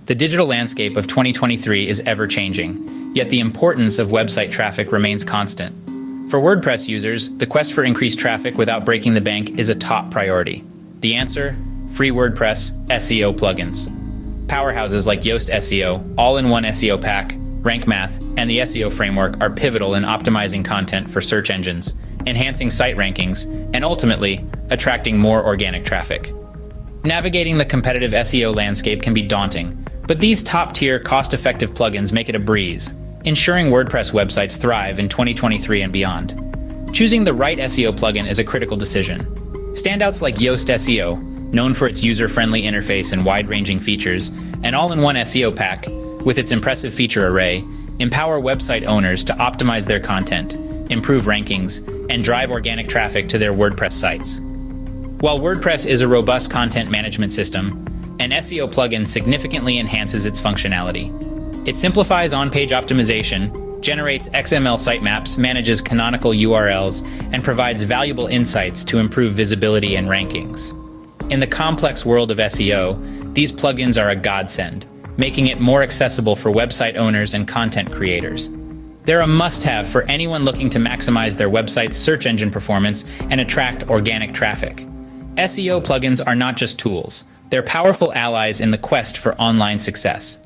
The digital landscape of 2023 is ever-changing, yet the importance of website traffic remains constant. For WordPress users, the quest for increased traffic without breaking the bank is a top priority. The answer? Free WordPress SEO plugins. Powerhouses like Yoast SEO, all-in-one SEO pack, Rank Math, and the SEO framework are pivotal in optimizing content for search engines, enhancing site rankings, and ultimately, attracting more organic traffic. Navigating the competitive SEO landscape can be daunting, but these top-tier, cost-effective plugins make it a breeze, ensuring WordPress websites thrive in 2023 and beyond. Choosing the right SEO plugin is a critical decision. Standouts like Yoast SEO, known for its user-friendly interface and wide-ranging features, and all-in-one SEO pack, with its impressive feature array, empower website owners to optimize their content, improve rankings, and drive organic traffic to their WordPress sites. While WordPress is a robust content management system, an SEO plugin significantly enhances its functionality. It simplifies on-page optimization, generates XML sitemaps, manages canonical URLs, and provides valuable insights to improve visibility and rankings. In the complex world of SEO, these plugins are a godsend, making it more accessible for website owners and content creators. They're a must-have for anyone looking to maximize their website's search engine performance and attract organic traffic. SEO plugins are not just tools, they're powerful allies in the quest for online success.